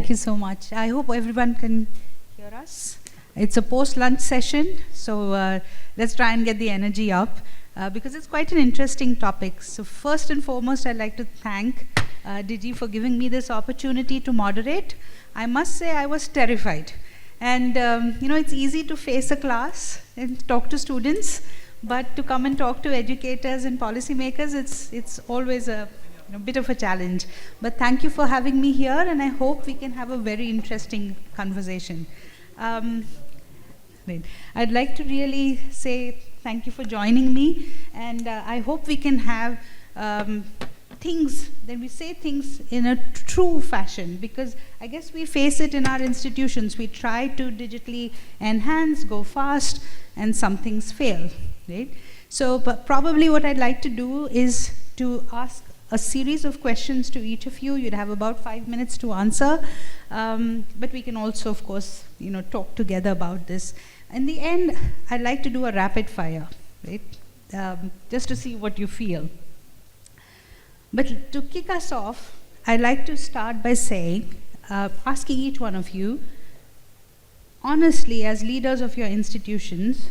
Thank you so much. I hope everyone can hear us. It's a post-lunch session, so let's try and get the energy up because it's quite an interesting topic. So first and foremost, I'd like to thank Digi for giving me this opportunity to moderate. I must say I was terrified. And it's easy to face a class and talk to students, but to come and talk to educators and policymakers, it's always a bit of a challenge. But thank you for having me here, and I hope we can have a very interesting conversation. I'd like to really say thank you for joining me, and I hope we can have things, then we say things in a true fashion, because I guess we face it in our institutions. We try to digitally enhance, go fast, and some things fail, right? So probably what I'd like to do is to ask a series of questions to each of you. You'd have about 5 minutes to answer, but we can also, of course, talk together about this. In the end, I'd like to do a rapid fire, right? Just to see what you feel. But to kick us off, I'd like to start by saying, asking each one of you, honestly, as leaders of your institutions,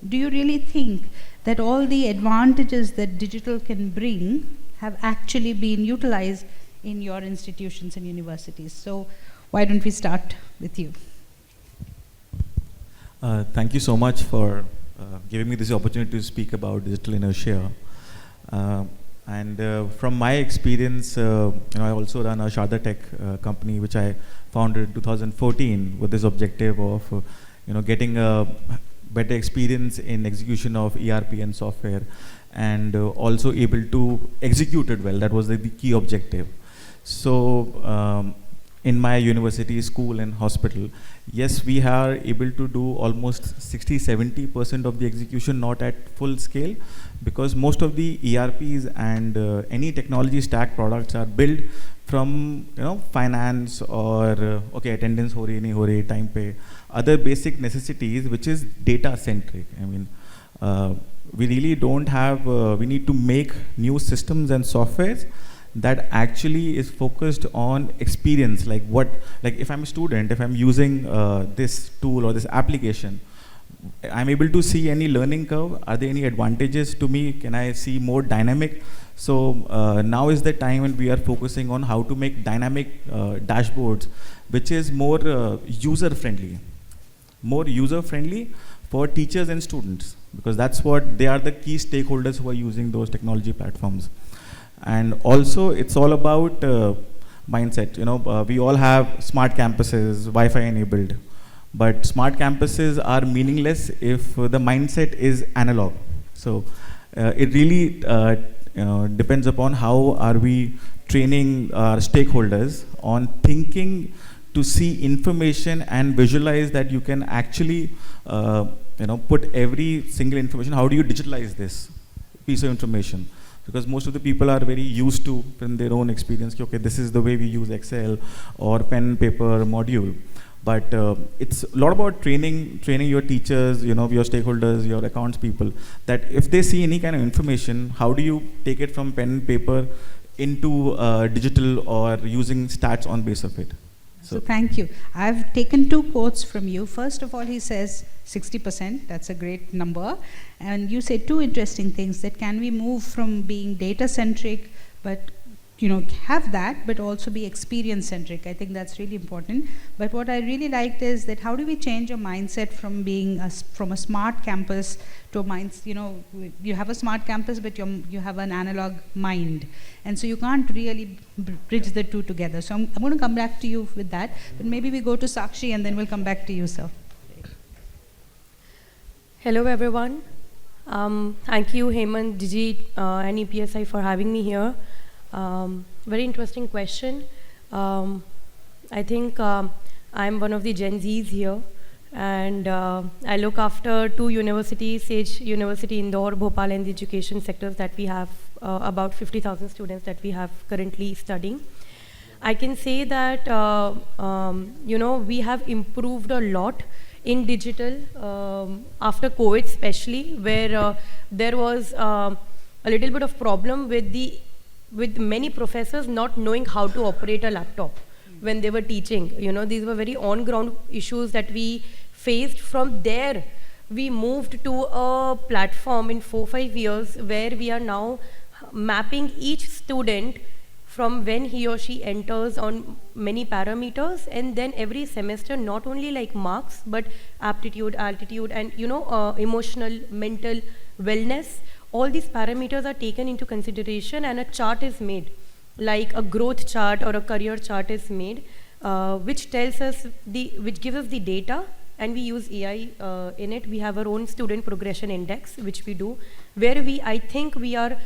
do you really think that all the advantages that digital can bring have actually been utilized in your institutions and universities? So why don't we start with you? Thank you so much for giving me this opportunity to speak about digital inertia. And from my experience, I also run a Sharda tech company, which I founded in 2014 with this objective of, getting a better experience in execution of ERP and software, and also able to execute it well. That was the key objective. So in my university, school, and hospital, yes, we are able to do almost 60-70% of the execution, not at full scale, because most of the ERPs and any technology stack products are built from finance or attendance ho rahi, nahi ho rahi, time pay, other basic necessities, which is data centric. I mean, we really don't have. We need to make new systems and softwares that actually is focused on experience. Like if I'm a student, if I'm using this tool or this application, I'm able to see any learning curve. Are there any advantages to me? Can I see more dynamic? So now is the time when we are focusing on how to make dynamic dashboards, which is more user-friendly for teachers and students, because that's what they are, the key stakeholders who are using those technology platforms. And also, it's all about mindset. We all have smart campuses, Wi-Fi enabled, but smart campuses are meaningless if the mindset is analog. So it really depends upon how are we training our stakeholders on thinking to see information and visualize that you can actually put every single information. How do you digitalize this piece of information? Because most of the people are very used to, from their own experience, okay, this is the way we use Excel or pen, paper, module. But it's a lot about training your teachers, your stakeholders, your accounts people, that if they see any kind of information, how do you take it from pen, paper into digital or using stats on base of it? So thank you. I've taken 2 quotes from you. First of all, he says 60%. That's a great number. And you say 2 interesting things, that can we move from being data-centric, but have that, but also be experience-centric. I think that's really important. But what I really liked is that how do we change your mindset from being from a smart campus to a mind, you have a smart campus, but you have an analog mind. And so you can't really bridge the 2 together. So I'm going to come back to you with that, but maybe we go to Sakshi and then we'll come back to you, sir. Hello, everyone. Thank you, Hemant, Digi, and EPSI for having me here. Very interesting question. I think I'm one of the Gen Zs here, and I look after 2 universities, Sage University, Indore, Bhopal, and the education sectors that we have, about 50,000 students that we have currently studying. I can say that, we have improved a lot in digital after COVID especially, where there was a little bit of problem with many professors not knowing how to operate a laptop. when they were teaching. You know, these were very on-ground issues that we faced. From there, we moved to a platform in 4-5 years where we are now mapping each student from when he or she enters on many parameters, and then every semester not only like marks but aptitude, altitude, and emotional, mental wellness. All these parameters are taken into consideration, and a chart is made, like a growth chart or a career chart is made, which tells us which gives us the data, and we use AI in it. We have our own student progression index, which we do, where I think we are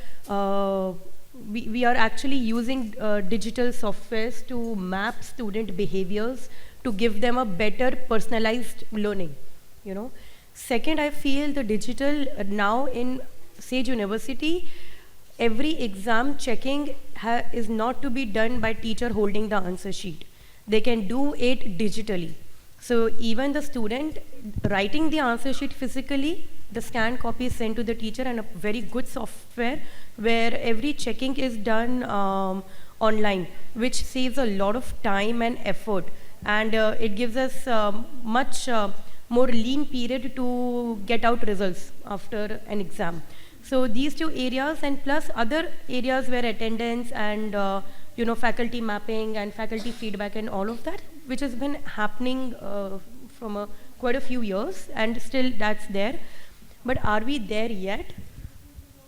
actually using digital softwares to map student behaviors to give them a better personalized learning. Second, I feel the digital now in Sage University, every exam checking is not to be done by teacher holding the answer sheet. They can do it digitally. So even the student writing the answer sheet physically, the scanned copy is sent to the teacher, and a very good software where every checking is done online, which saves a lot of time and effort, and it gives us much more lean period to get out results after an exam. So these two areas, and plus other areas where attendance and faculty mapping and faculty feedback and all of that, which has been happening from quite a few years, and still that's there. But are we there yet?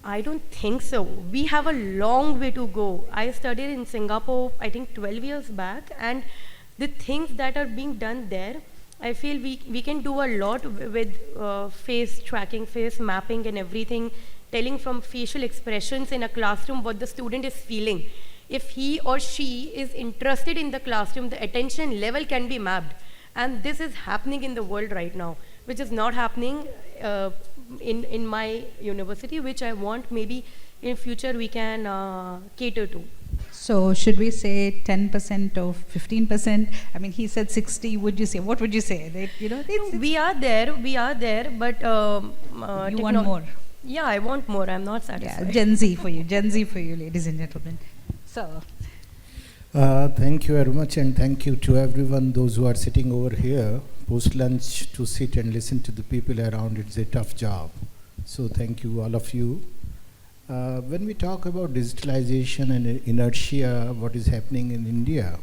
I don't think so. We have a long way to go. I studied in Singapore, I think 12 years back, and the things that are being done there, I feel we can do a lot with face tracking, face mapping and everything, telling from facial expressions in a classroom what the student is feeling. If he or she is interested in the classroom, the attention level can be mapped. And this is happening in the world right now, which is not happening in my university, which I want maybe in future we can cater to. So should we say 10% or 15%? I mean, he said 60. What would you say? We are there, but you want more? Yeah, I want more. I'm not satisfied. Yeah, Gen Z for you, ladies and gentlemen. So. Thank you very much, and thank you to everyone, those who are sitting over here post-lunch to sit and listen to the people around. It's a tough job. So thank you, all of you. When we talk about digitalization and inertia, what is happening in India,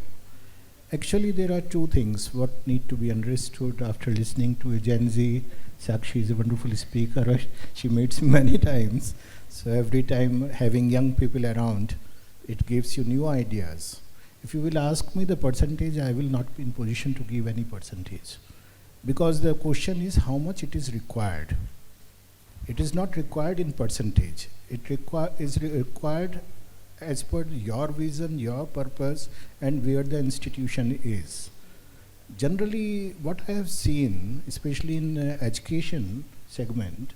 actually there are two things what need to be understood after listening to a Gen Z. Sakshi is a wonderful speaker. She meets many times. So every time having young people around, it gives you new ideas. If you will ask me the percentage, I will not be in position to give any percentage. Because the question is how much it is required. It is not required in percentage. It is required as per your vision, your purpose, and where the institution is. Generally, what I have seen, especially in education segment,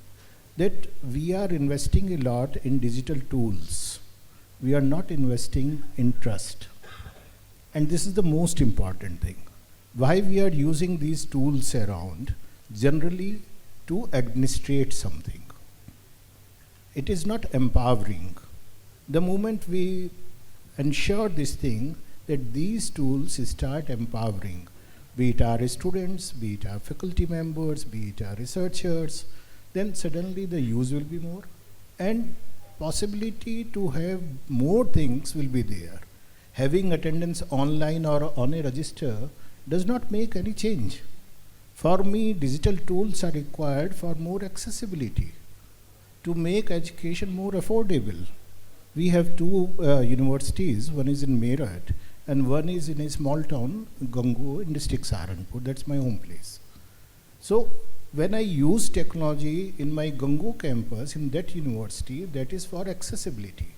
that we are investing a lot in digital tools. We are not investing in trust. And this is the most important thing. Why we are using these tools around, generally to administrate something. It is not empowering. The moment we ensure this thing, that these tools start empowering, be it our students, be it our faculty members, be it our researchers, then suddenly the use will be more, and possibility to have more things will be there. Having attendance online or on a register does not make any change. For me, digital tools are required for more accessibility, to make education more affordable. We have two universities, one is in Meerut and one is in a small town, Gangu, in district Saharanpur. That's my home place. So when I use technology in my Gangu campus, in that university, that is for accessibility.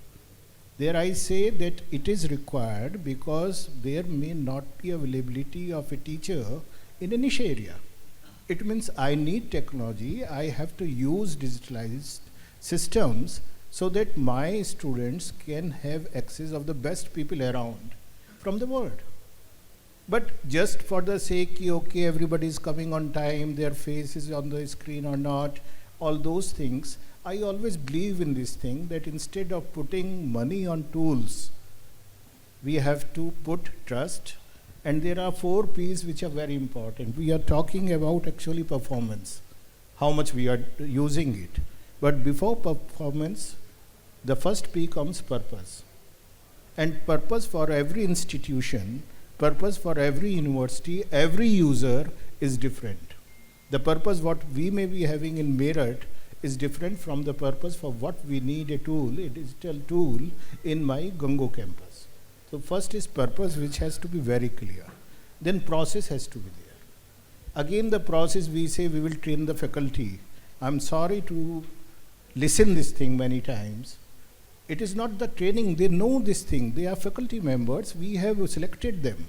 There I say that it is required because there may not be availability of a teacher in a niche area. It means I need technology, I have to use digitalized systems so that my students can have access of the best people around from the world. But just for the sake, okay, everybody is coming on time, their face is on the screen or not, all those things, I always believe in this thing that instead of putting money on tools, we have to put trust, And there are 4 P's which are very important. We are talking about actually performance, how much we are using it. But before performance, the first P comes purpose. And purpose for every institution, purpose for every university, every user is different. The purpose what we may be having in Meerut is different from the purpose for what we need a tool, a digital tool in my Gango campus. So first is purpose, which has to be very clear. Then process has to be there. Again the process, we say we will train the faculty. I'm sorry to listen this thing many times. It is not the training, they know this thing, they are faculty members, we have selected them.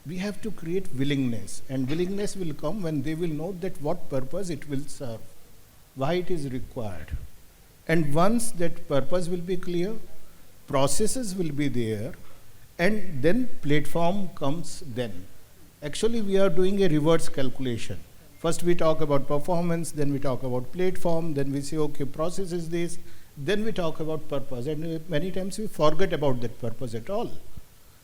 We have to create willingness, and willingness will come when they will know that what purpose it will serve, why it is required. And once that purpose will be clear, processes will be there, and then platform comes then. Actually we are doing a reverse calculation. First we talk about performance, then we talk about platform, then we say okay, process is this, then we talk about purpose, and many times we forget about that purpose at all.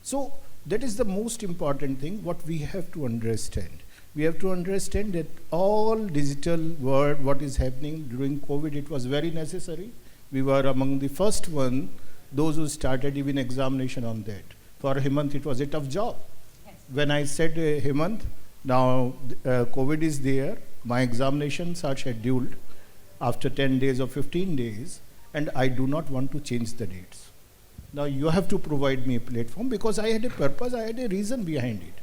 So that is the most important thing what we have to understand. We have to understand that all digital world, what is happening during COVID, it was very necessary. We were among the first one, those who started even examination on that. For Hemant, it was a tough job. Yes. When I said, Hemant, now COVID is there, my examinations are scheduled after 10 days or 15 days, and I do not want to change the dates. Now you have to provide me a platform, because I had a purpose, I had a reason behind it.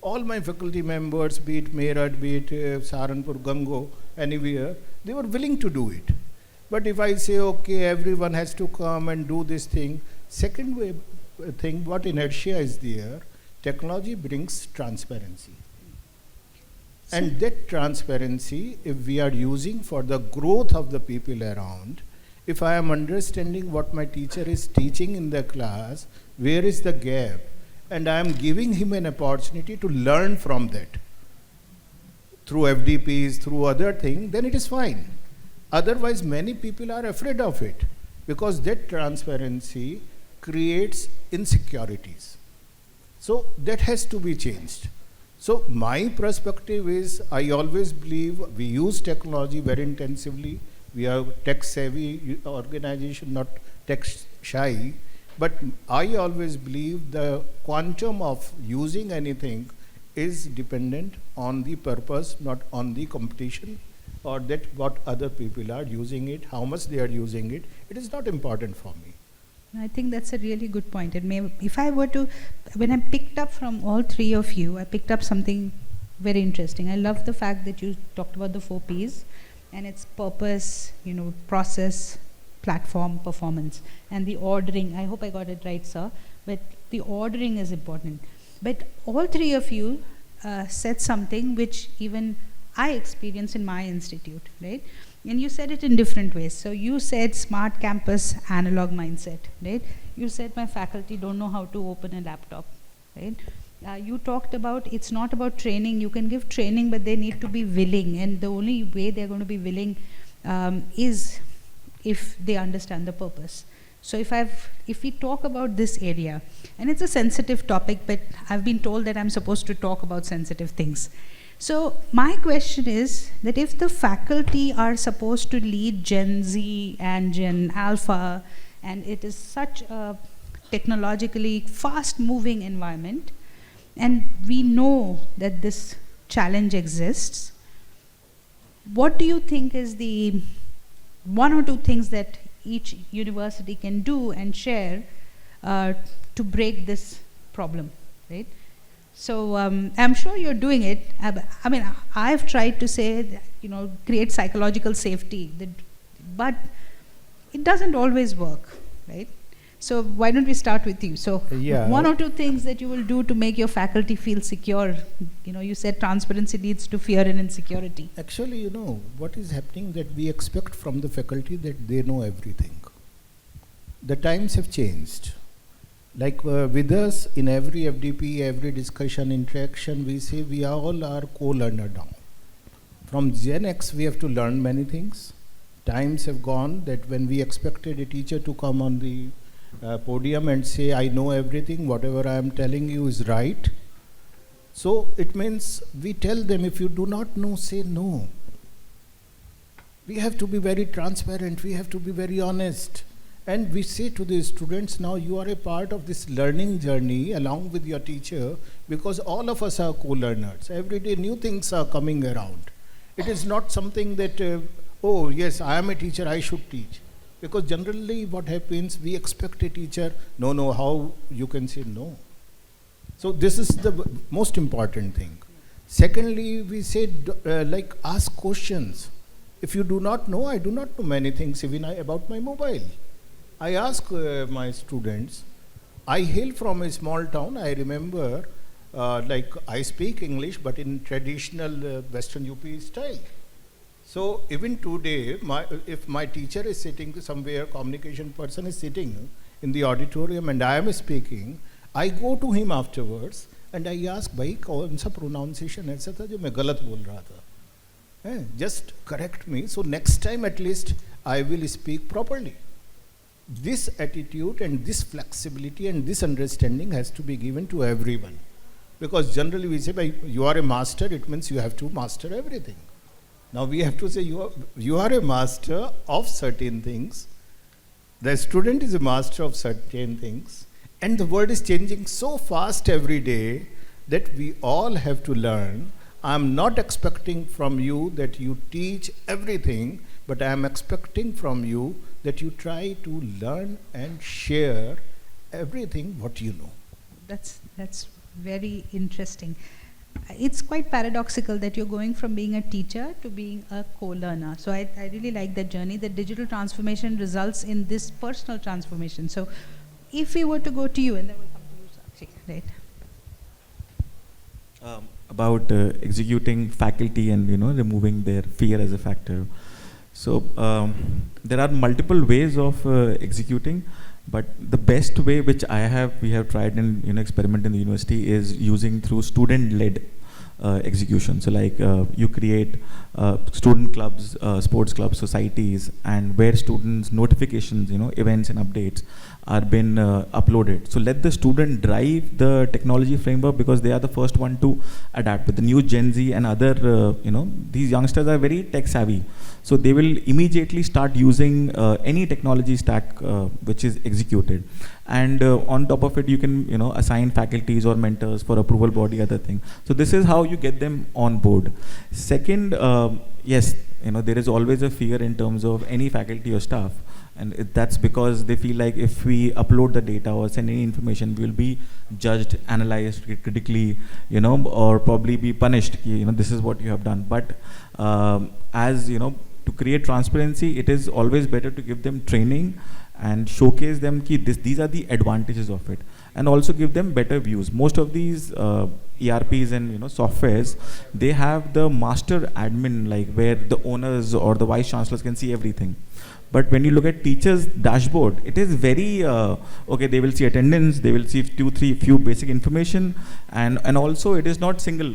All my faculty members, be it Meerut, be it Saharanpur, Gango, anywhere, they were willing to do it. But if I say, okay, everyone has to come and do this thing, second way thing, what inertia is there, technology brings transparency. And that transparency, if we are using for the growth of the people around, if I am understanding what my teacher is teaching in the class, where is the gap, and I am giving him an opportunity to learn from that through FDPs, through other things, then it is fine. Otherwise, many people are afraid of it, because that transparency creates insecurities. So that has to be changed. So my perspective is, I always believe we use technology very intensively. We are tech-savvy organization, not tech-shy. But I always believe the quantum of using anything is dependent on the purpose, not on the competition, or that what other people are using it, how much they are using it. It is not important for me. I think that's a really good point. If I were to, when I picked up from all 3 of you, I picked up something very interesting. I love the fact that you talked about the 4 Ps, and it's purpose, process, platform, performance, and the ordering. I hope I got it right, sir, but the ordering is important. But all 3 of you said something which even I experience in my institute, right? And you said it in different ways. So you said smart campus, analog mindset, right? You said my faculty don't know how to open a laptop, right? You talked about it's not about training. You can give training, but they need to be willing. And the only way they're going to be willing is if they understand the purpose. So if we talk about this area, and it's a sensitive topic, but I've been told that I'm supposed to talk about sensitive things. So my question is that if the faculty are supposed to lead Gen Z and Gen Alpha, and it is such a technologically fast-moving environment, and we know that this challenge exists, what do you think is the 1 or 2 things that each university can do and share to break this problem, right? So I'm sure you're doing it. I mean, I've tried to say, create psychological safety, but it doesn't always work, right? So why don't we start with you? So 1 or 2 things that you will do to make your faculty feel secure. You said transparency leads to fear and insecurity. Actually, what is happening that we expect from the faculty that they know everything. The times have changed. Like with us, in every FDP, every discussion, interaction, we say we all are co-learner now. From Gen X, we have to learn many things. Times have gone that when we expected a teacher to come on the podium and say, I know everything, whatever I am telling you is right. So it means we tell them, if you do not know, say no. We have to be very transparent, we have to be very honest. And we say to the students, now you are a part of this learning journey along with your teacher, because all of us are co-learners. Every day new things are coming around. It is not something that, oh yes, I am a teacher, I should teach. Because generally what happens, we expect a teacher, no, how you can say no? So this is the most important thing. Secondly, we say, ask questions. If you do not know, I do not know many things even about my mobile. I ask my students, I hail from a small town. I remember, I speak English, but in traditional Western UP style. So even today, if my teacher is sitting somewhere, communication person is sitting in the auditorium and I am speaking, I go to him afterwards and I ask, भाई कौन सा pronunciation ऐसा था जो मैं गलत बोल रहा था? Just correct me. So next time at least I will speak properly. This attitude and this flexibility and this understanding has to be given to everyone. Because generally we say, you are a master, it means you have to master everything. Now we have to say, you are a master of certain things. The student is a master of certain things. And the world is changing so fast every day that we all have to learn. I am not expecting from you that you teach everything, but I am expecting from you that you try to learn and share everything what you know. That's very interesting. It's quite paradoxical that you're going from being a teacher to being a co-learner. So I really like that journey. That digital transformation results in this personal transformation. So if we were to go to you, and then we'll come to you, Sakshi, right? About executing faculty and removing their fear as a factor. So there are multiple ways of executing, but the best way which we have tried and experiment in the university is using through student-led execution. So like you create student clubs, sports clubs, societies, and where students' notifications, events and updates are been uploaded. So let the student drive the technology framework, because they are the first one to adapt. With the new Gen Z and other, these youngsters are very tech savvy. So they will immediately start using any technology stack which is executed. And on top of it, you can assign faculties or mentors for approval body, other thing. So this is how you get them on board. Second, yes, there is always a fear in terms of any faculty or staff. And that's because they feel like if we upload the data or send any information, we will be judged, analyzed critically, or probably be punished. This is what you have done. But to create transparency, it is always better to give them training and showcase them these are the advantages of it, and also give them better views. Most of these ERPs and softwares, they have the master admin, like where the owners or the vice chancellors can see everything. But when you look at teachers' dashboard, it is very, okay, they will see attendance, they will see few basic information, and also it is not single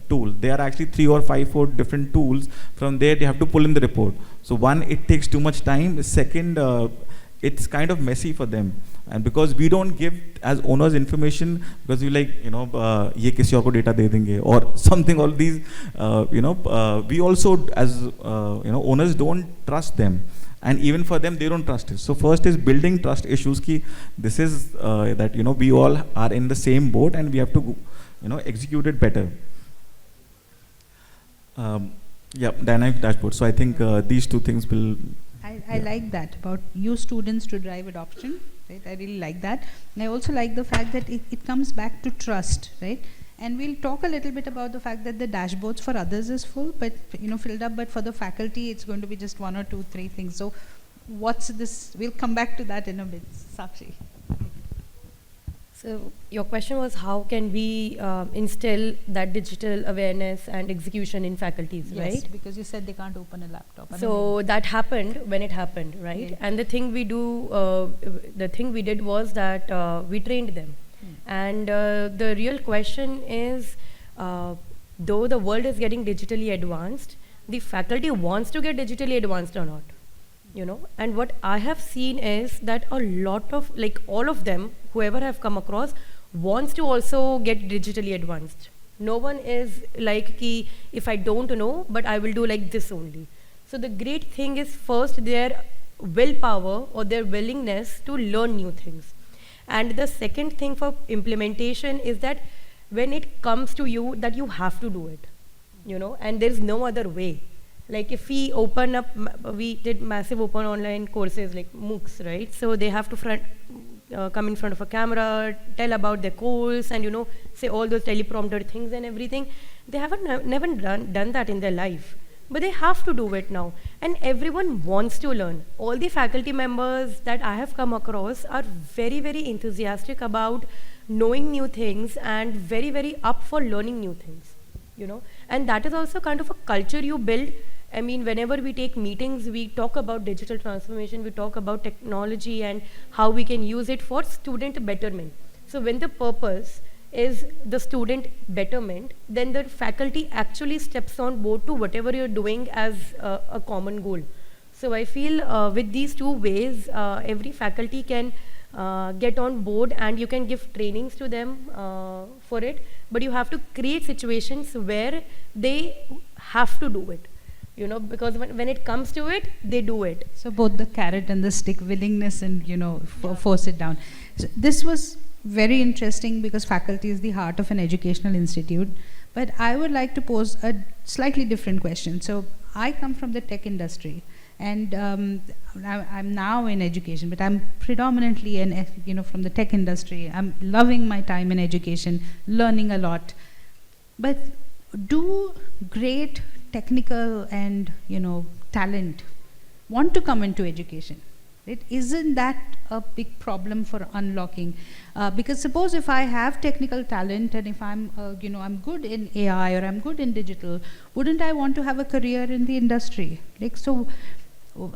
tool. There are actually 3 or 4 different tools. From there, they have to pull in the report. So one, it takes too much time. Second, it's kind of messy for them. And because we don't give as owners information, because we like, ye kisi aur ko data de denge or something, all these, we also as, owners don't trust them. And even for them, they don't trust it. So first is building trust issues. This is that, we all are in the same boat and we have to, execute it better. Dynamic dashboard. So I think these two things will... I like that, about you students to drive adoption, right? I really like that. And I also like the fact that it comes back to trust, right? And we'll talk a little bit about the fact that the dashboards for others is full, but filled up, but for the faculty, it's going to be just 1 or 2, 3 things. So what's this? We'll come back to that in a bit. Sakshi. So your question was, how can we instill that digital awareness and execution in faculties, right? Yes, because you said they can't open a laptop. So that happened when it happened, right? Yeah. And the thing we did was that we trained them. And the real question is, though the world is getting digitally advanced, the faculty wants to get digitally advanced or not, And what I have seen is that a lot of, like all of them, whoever have come across, wants to also get digitally advanced. No one is like, ki, if I don't know, but I will do like this only. So the great thing is first their willpower or their willingness to learn new things. And the second thing for implementation is that when it comes to you, that you have to do it, and there's no other way. Like if we open up, we did massive open online courses like MOOCs, right? So they have to come in front of a camera, tell about their course, and say all those teleprompter things and everything. They haven't never done that in their life, but they have to do it now. And everyone wants to learn. All the faculty members that I have come across are very, very enthusiastic about knowing new things and very, very up for learning new things, And that is also kind of a culture you build. I mean, whenever we take meetings, we talk about digital transformation, we talk about technology and how we can use it for student betterment. So when the purpose is the student betterment, then the faculty actually steps on board to whatever you're doing as a common goal. So I feel with these two ways, every faculty can get on board, and you can give trainings to them for it, but you have to create situations where they have to do it. Because when it comes to it, they do it. So both the carrot and the stick, willingness and, force it down. So this was very interesting because faculty is the heart of an educational institute. But I would like to pose a slightly different question. So I come from the tech industry, and I'm now in education, but I'm predominantly from the tech industry. I'm loving my time in education, learning a lot. But do great technical and talent want to come into education? Right? Isn't that a big problem for unlocking? Because suppose if I have technical talent and if I'm I'm good in AI or I'm good in digital, wouldn't I want to have a career in the industry? So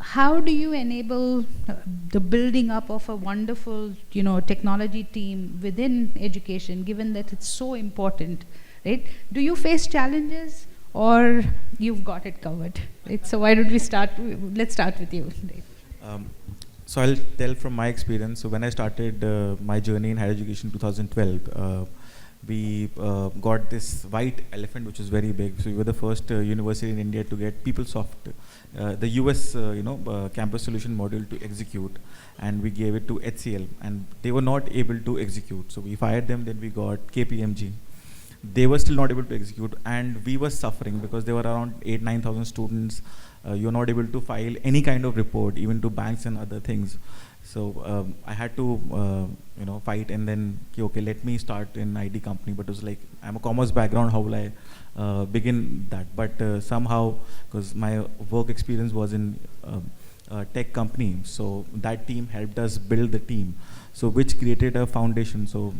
how do you enable the building up of a wonderful technology team within education, given that it's so important? Right? Do you face challenges, or you've got it covered? Right? So why don't we start? Let's start with you. Right? So I'll tell from my experience. So when I started my journey in higher education 2012, we got this white elephant, which was very big. So we were the first university in India to get PeopleSoft, the US campus solution module to execute, and we gave it to HCL, and they were not able to execute. So we fired them. Then we got KPMG. They were still not able to execute, and we were suffering because there were around 9,000 students. You're not able to file any kind of report, even to banks and other things. So I had to, fight, and then okay, let me start an IT company. But it was like, I'm a commerce background. How will I begin that? But somehow, because my work experience was in a tech company, so that team helped us build the team. So which created a foundation. So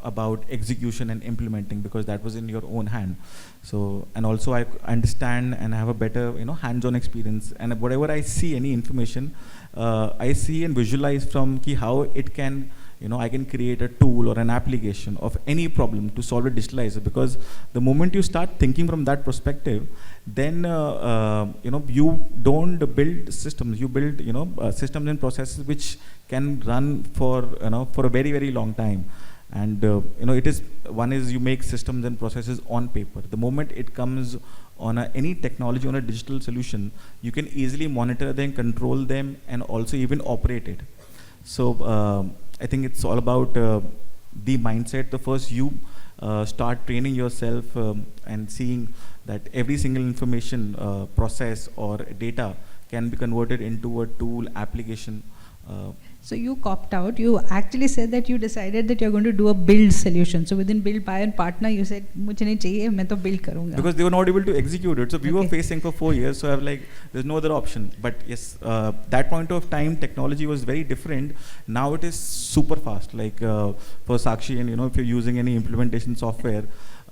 about execution and implementing, because that was in your own hand. So, and also I understand and have a better hands-on experience, and whatever I see, any information, I see and visualize from how it can, I can create a tool or an application of any problem to solve a digitalizer. Because the moment you start thinking from that perspective, then you don't build systems. You build systems and processes which can run for a very, very long time. And it is, one is you make systems and processes on paper. The moment it comes on any technology, on a digital solution, you can easily monitor them, control them, and also even operate it. So I think it's all about the mindset. The first you start training yourself and seeing that every single information, process or data can be converted into a tool, application. So you copped out. You actually said that you decided that you're going to do a build solution. So within build, buy and partner, you said, "Mujhe nahi chahiye, main to build karunga." Because they were not able to execute it. So we were facing for 4 years. So I was like, there's no other option. But yes, that point of time, technology was very different. Now it is super fast. Like for Sakshi, and if you're using any implementation software,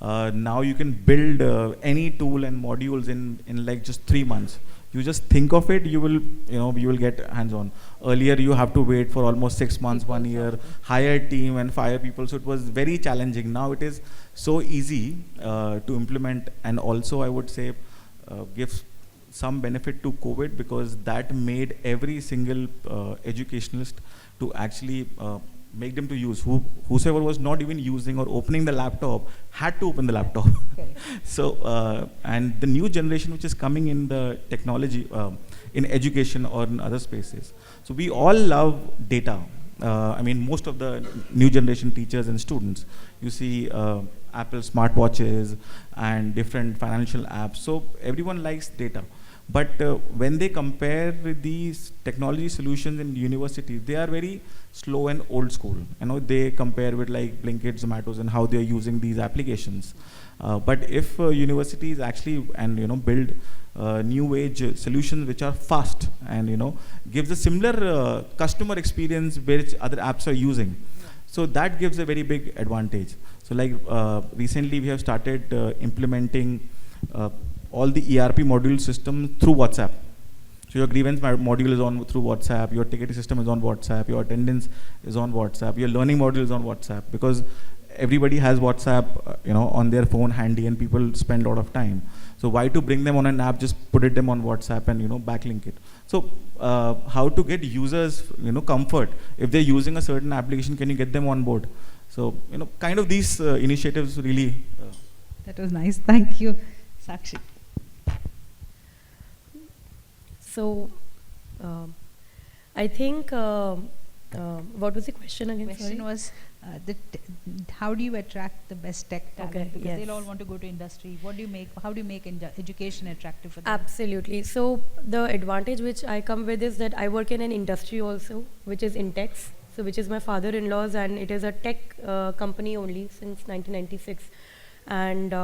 now you can build any tool and modules in like just 3 months. You just think of it, you will get hands-on. Earlier, you have to wait for almost 6 months, 1 year, hire a team and fire people. So it was very challenging. Now it is so easy to implement, and also I would say gives some benefit to COVID, because that made every single educationalist to actually make them to use. Whosoever was not even using or opening the laptop had to open the laptop. So, and the new generation which is coming in the technology, in education or in other spaces. So we all love data. I mean, most of the new generation teachers and students, you see Apple smartwatches and different financial apps. So everyone likes data. But when they compare these technology solutions in universities, they are very slow and old school. You know, they compare with like Blinkit, Zomatos, and how they are using these applications. But if universities actually build new age solutions which are fast and gives a similar customer experience which other apps are using, so that gives a very big advantage. So like recently we have started implementing all the ERP module system through WhatsApp. So your grievance module is on through WhatsApp, your ticketing system is on WhatsApp, your attendance is on WhatsApp, your learning module is on WhatsApp, because everybody has WhatsApp on their phone handy, and people spend a lot of time. So why to bring them on an app, just put them on WhatsApp and backlink it. So how to get users comfort, if they're using a certain application, can you get them on board? So kind of these initiatives really. That was nice, thank you. Sakshi. So, I think, what was the question again? The question was, how do you attract the best tech talent? Okay, because yes. they'll all want to go to industry. What do you make? How do you make education attractive for them? Absolutely. So the advantage which I come with is that I work in an industry also, which is Intex, so which is my father-in-law's, and it is a tech company only since 1996, and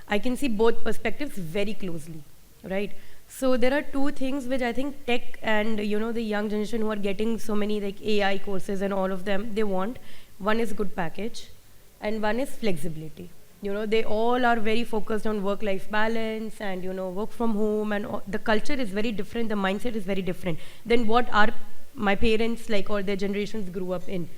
I can see both perspectives very closely, right? So there are two things which I think tech and the young generation who are getting so many like AI courses and all of them, they want. One is good package and one is flexibility. They all are very focused on work-life balance and work from home, and the culture is very different, the mindset is very different than what my parents like or their generations grew up in.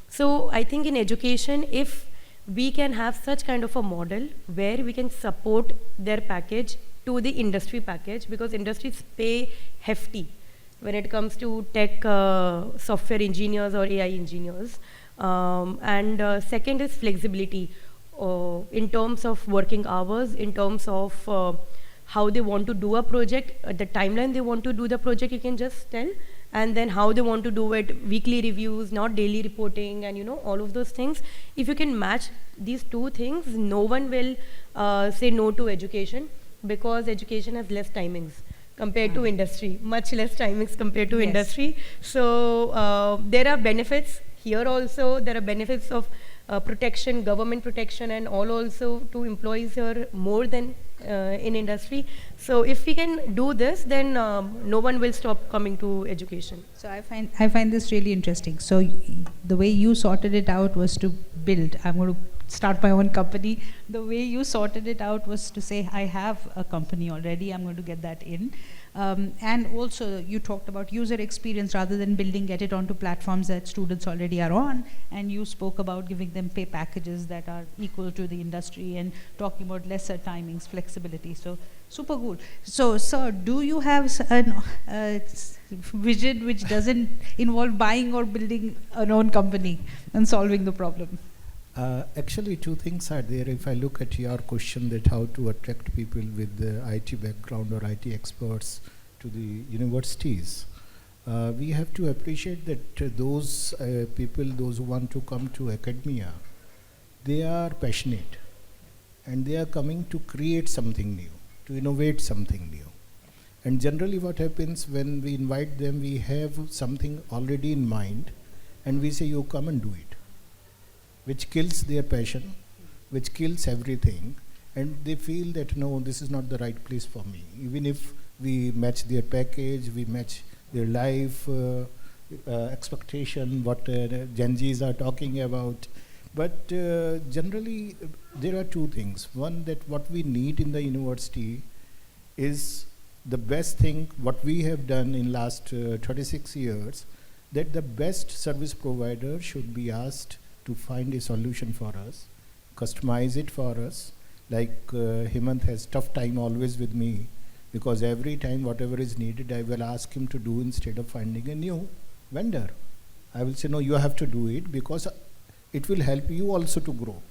So I think in education, if we can have such kind of a model where we can support their package to the industry package, because industries pay hefty when it comes to tech software engineers or AI engineers. And second is flexibility in terms of working hours, in terms of how they want to do a project, the timeline they want to do the project, you can just tell, and then how they want to do it, weekly reviews, not daily reporting, and all of those things. If you can match these two things, no one will say no to education, because education has less timings compared to industry, much less timings compared to industry. So there are benefits here also, there are benefits of protection, government protection, and all also to employees here more than in industry. So if we can do this, then no one will stop coming to education. So I find this really interesting. So the way you sorted it out was to build. I'm going to start my own company. The way you sorted it out was to say, I have a company already, I'm going to get that in. And also you talked about user experience rather than get it onto platforms that students already are on, and you spoke about giving them pay packages that are equal to the industry and talking about lesser timings, flexibility. So super good. So sir, do you have a vision which doesn't involve buying or building an own company and solving the problem? Actually, two things are there. If I look at your question that how to attract people with the IT background or IT experts to the universities, we have to appreciate that those people, those who want to come to academia, they are passionate and they are coming to create something new, to innovate something new. And generally what happens when we invite them, we have something already in mind and we say, you come and do it, which kills their passion, which kills everything, and they feel that no, this is not the right place for me. Even if we match their package, we match their life expectation, what Gen Zs are talking about. But generally there are two things. One, that what we need in the university is the best thing, what we have done in last 36 years, that the best service provider should be asked to find a solution for us, customize it for us. Like Hemant has tough time always with me, because every time whatever is needed I will ask him to do instead of finding a new vendor. I will say, no, you have to do it because it will help you also to grow.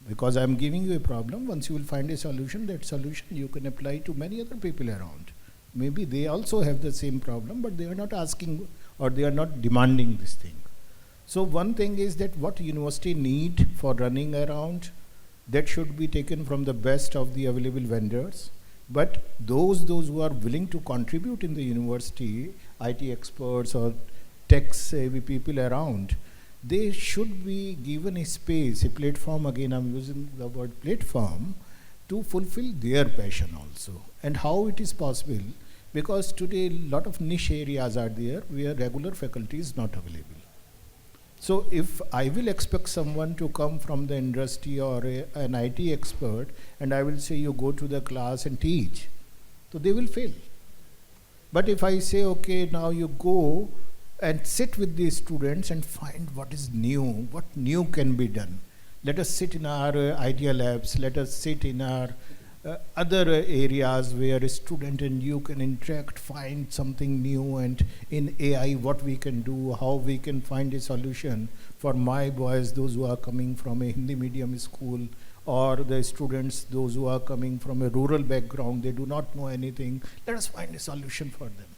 Because I am giving you a problem, once you will find a solution, that solution you can apply to many other people around. Maybe they also have the same problem, but they are not asking or they are not demanding this thing. So one thing is that what university need for running around, that should be taken from the best of the available vendors. But those who are willing to contribute in the university, IT experts or tech savvy people around, they should be given a space, a platform, again I'm using the word platform, to fulfill their passion also. And how it is possible, because today a lot of niche areas are there where regular faculty is not available. So if I will expect someone to come from the industry or an IT expert, and I will say you go to the class and teach, so they will fail. But if I say, okay, now you go and sit with the students and find what is new, what new can be done. Let us sit in our idea labs, let us sit in our other areas where a student and you can interact, find something new, and in AI what we can do, how we can find a solution for my boys, those who are coming from a Hindi medium school, or the students, those who are coming from a rural background, they do not know anything. Let us find a solution for them.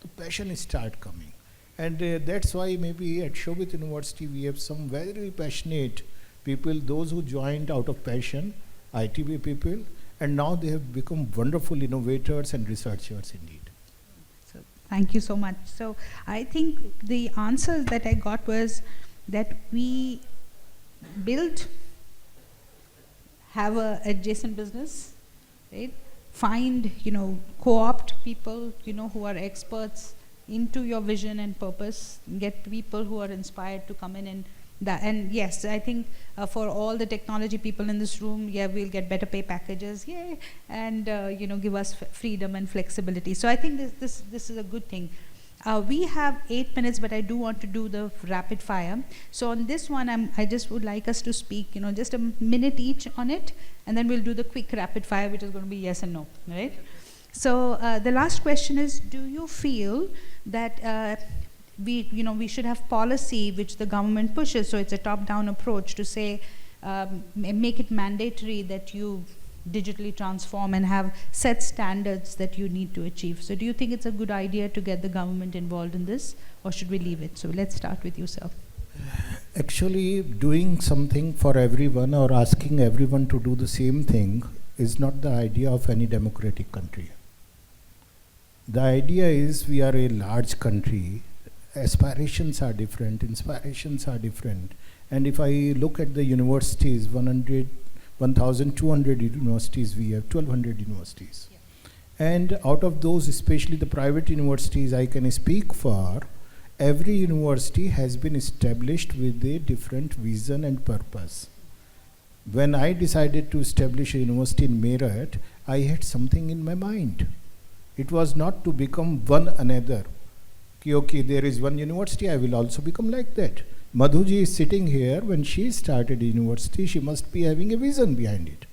The passion start coming. And that's why maybe at Shobhit University we have some very passionate people, those who joined out of passion, ITB people, and now they have become wonderful innovators and researchers indeed. So thank you so much. So I think the answer that I got was that we have a adjacent business, right? Find, co-opt people, who are experts into your vision and purpose, get people who are inspired to come in and that. And yes, I think for all the technology people in this room, we'll get better pay packages, and give us freedom and flexibility. So I think this is a good thing. We have 8 minutes, but I do want to do the rapid fire. So on this one, I just would like us to speak, just a minute each on it, and then we'll do the quick rapid fire, which is going to be yes and no, right? So the last question is: do you feel that we should have policy which the government pushes? So it's a top-down approach to say, make it mandatory that you digitally transform and have set standards that you need to achieve. So do you think it's a good idea to get the government involved in this, or should we leave it? So let's start with you, sir. Actually, doing something for everyone or asking everyone to do the same thing is not the idea of any democratic country. The idea is we are a large country, aspirations are different, inspirations are different. And if I look at the universities, 1,200 universities, we have 1,200 universities. Yeah. And out of those, especially the private universities I can speak for, every university has been established with a different vision and purpose. When I decided to establish a university in Meerut, I had something in my mind. It was not to become one another. Okay, there is one university, I will also become like that. Madhuji is sitting here. When she started a university, she must be having a vision behind it.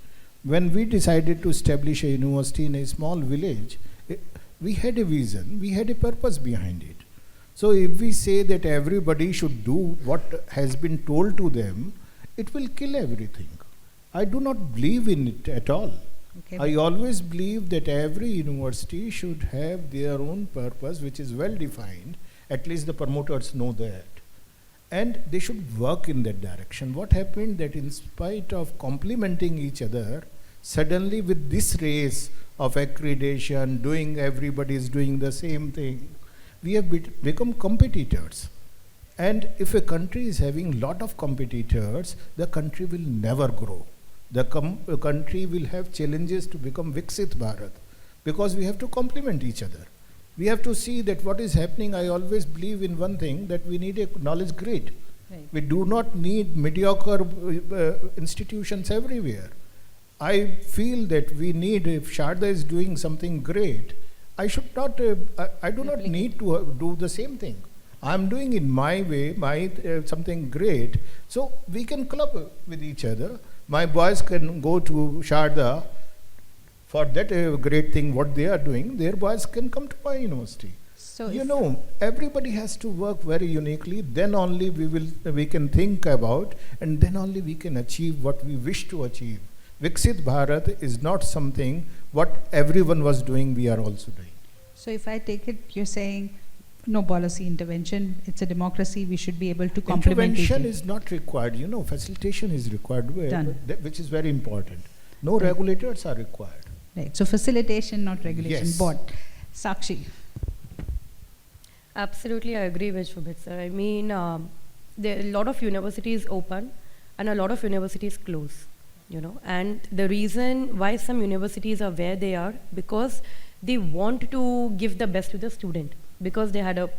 When we decided to establish a university in a small village, we had a vision, we had a purpose behind it. So if we say that everybody should do what has been told to them, it will kill everything. I do not believe in it at all. Okay. I always believe that every university should have their own purpose, which is well defined. At least the promoters know that. And they should work in that direction. What happened that in spite of complementing each other, suddenly with this race of accreditation, everybody is doing the same thing, we have become competitors. And if a country is having a lot of competitors, the country will never grow. The country will have challenges to become Viksit Bharat, because we have to complement each other. We have to see that what is happening. I always believe in one thing, that we need a knowledge grid. Right. We do not need mediocre institutions everywhere. I feel that we need, if Sharda is doing something great, I should not, I do not need to do the same thing. I'm doing in my way, something great. So we can club with each other. My boys can go to Sharda for that great thing, what they are doing. Their boys can come to my university. So You know, everybody has to work very uniquely. Then only we can think about, and then only we can achieve what we wish to achieve. Viksit Bharat is not something what everyone was doing. We are also doing. So if I take it, you're saying no policy intervention. It's a democracy. We should be able to complement each Intervention other. is not required. You know, facilitation is required, Done. which is very important. No regulators are required. Right. So facilitation, not regulation. Yes. Bought. Sakshi. Absolutely, I agree with Shobhit sir. I mean, there are a lot of universities open and a lot of universities close, you know. And the reason why some universities are where they are, because they want to give the best to the student, because they had a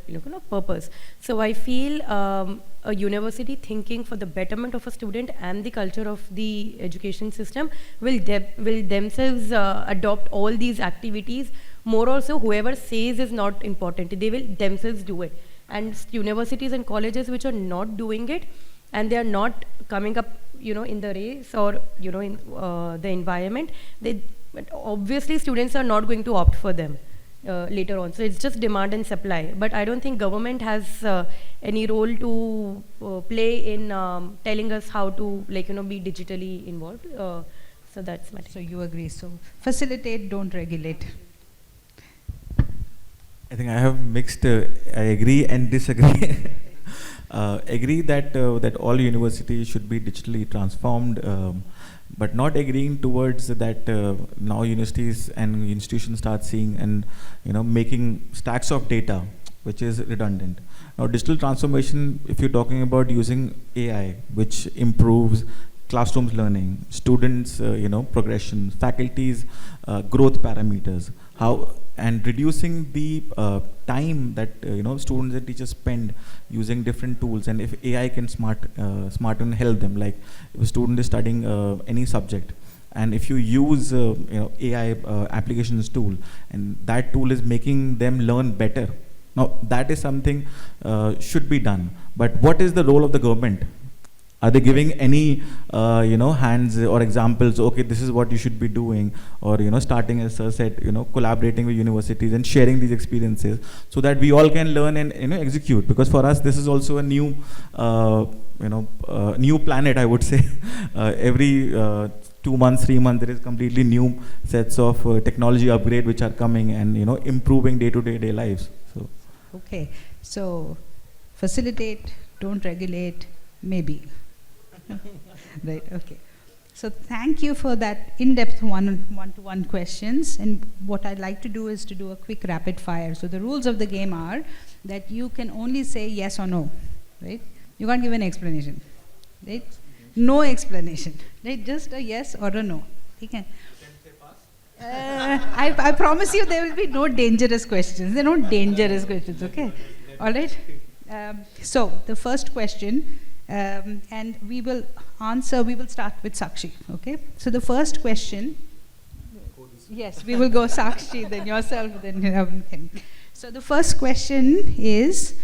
purpose. So I feel a university thinking for the betterment of a student and the culture of the education system will themselves adopt all these activities. More also, whoever says is not important, they will themselves do it. And universities and colleges which are not doing it, and they are not coming up, in the race or, in the environment, but obviously students are not going to opt for them later on. So it's just demand and supply. But I don't think government has any role to play in telling us how to, be digitally involved. So that's my take. So you agree. So facilitate, don't regulate. I think I have mixed. I agree and disagree. Agree that that all universities should be digitally transformed, but not agreeing towards that now universities and institutions start seeing and making stacks of data, which is redundant. Now, digital transformation, if you're talking about using AI, which improves classrooms learning, students, progression, faculties, growth parameters, and reducing the time that students and teachers spend using different tools, and if AI can smarten help them, like if a student is studying any subject, and if you use AI applications tool, and that tool is making them learn better. Now that is something should be done. But what is the role of the government? Are they giving any hands or examples? Okay, this is what you should be doing, or starting, as Sir said, collaborating with universities and sharing these experiences so that we all can learn and execute. Because for us, this is also a new new planet, I would say. Every 2 months, 3 months, there is completely new sets of technology upgrade which are coming and improving day-to-day lives. So Okay. So facilitate, don't regulate, maybe. Right, okay. So thank you for that in-depth one-to-one questions. And what I'd like to do is to do a quick rapid fire. So the rules of the game are that you can only say yes or no, right? You can't give an explanation, right? No explanation, right? Just a yes or a no. Okay. I promise you there will be no dangerous questions. There are no dangerous questions, okay? All right? So the first question, and we will start with Sakshi, okay? So the first question, yes, we will go Sakshi, then yourself, then him. So the first question is,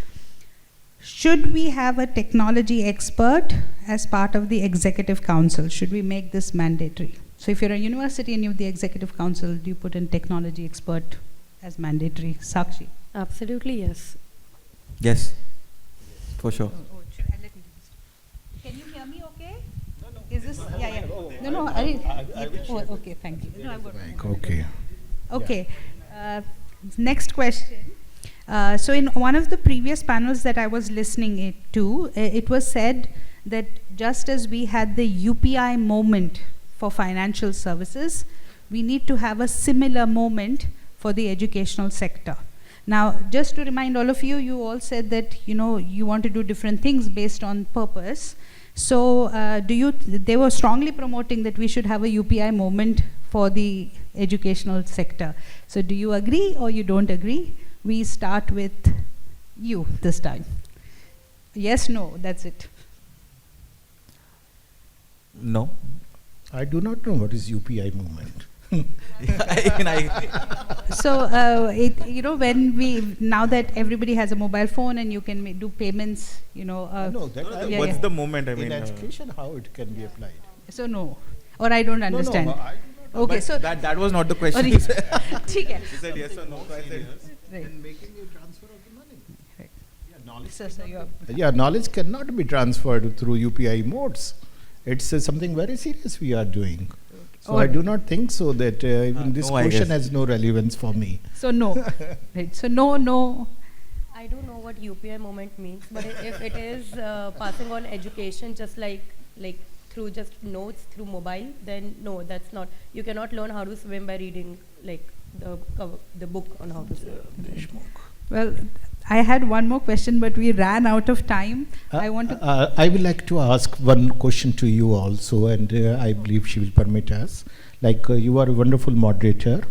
should we have a technology expert as part of the executive council? Should we make this mandatory? So if you're a university and you have the executive council, do you put in technology expert as mandatory? Sakshi? Absolutely, yes. yes, for sure. Can you hear me okay? No. Is this, yeah. No, okay, thank you. No, I've got Okay. Okay, next question. So in one of the previous panels that I was listening to, it was said that just as we had the UPI moment for financial services, we need to have a similar moment for the educational sector. Now, just to remind all of you, you all said that you want to do different things based on purpose. So they were strongly promoting that we should have a UPI moment for the educational sector. So do you agree or you don't agree? We start with you this time. Yes, no, that's it. No. I do not know what is UPI movement. So, when now that everybody has a mobile phone and you can do payments, No, What's the moment? I mean, in education, how it can be applied? So no, or I don't understand. No, I do not. Okay, but so that was not the question. ठीक है. He said yes or no, so I said yes. Right. And making a transfer So you're Yeah, knowledge cannot be transferred through UPI modes. It's something very serious we are doing. So I do not think so that even this no, I question guess. has no relevance for me. so no. Right. So no. I don't know what UPI moment means, but if it is passing on education just like through just notes through mobile, then no, that's not. You cannot learn how to swim by reading like the book on how to swim. Well, I had one more question, but we ran out of time. I want to. I would like to ask one question to you also, and I believe she will permit us. Like you are a wonderful moderator,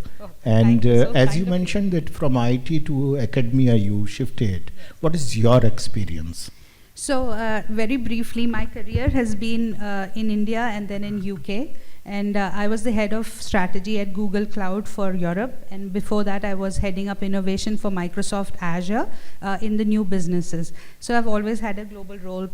and thank you. So as kind you of mentioned that from IT to academia you shifted. What is your experience? So very briefly, my career has been in India and then in UK. And I was the head of strategy at Google Cloud for Europe. And before that, I was heading up innovation for Microsoft Azure in the new businesses. So I've always had a global role,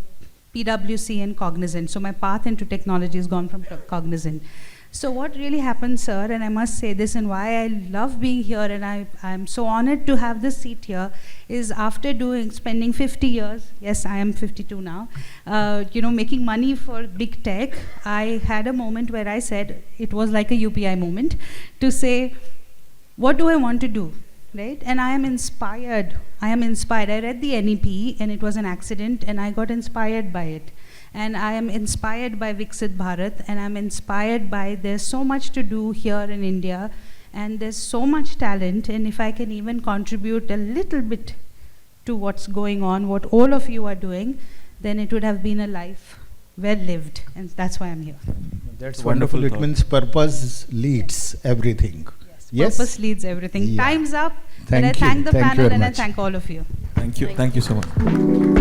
PwC and Cognizant. So my path into technology has gone from Cognizant. So what really happened, sir, and I must say this, and why I love being here, and I'm so honored to have this seat here, is after spending 50 years, yes, I am 52 now, making money for big tech, I had a moment where I said, it was like a UPI moment, to say, what do I want to do, right? And I am inspired. I read the NEP, and it was an accident, and I got inspired by it. And I am inspired by Viksit Bharat, and I'm inspired by there's so much to do here in India, and there's so much talent, and if I can even contribute a little bit to what's going on, what all of you are doing, then it would have been a life well lived, and that's why I'm here. That's Wonderful wonderful. It thought. means purpose leads everything. Yes. Purpose leads everything. Yeah. Time's up, Thank but I you. thank the Thank you panel very and I much. thank all of you. Thank you so much.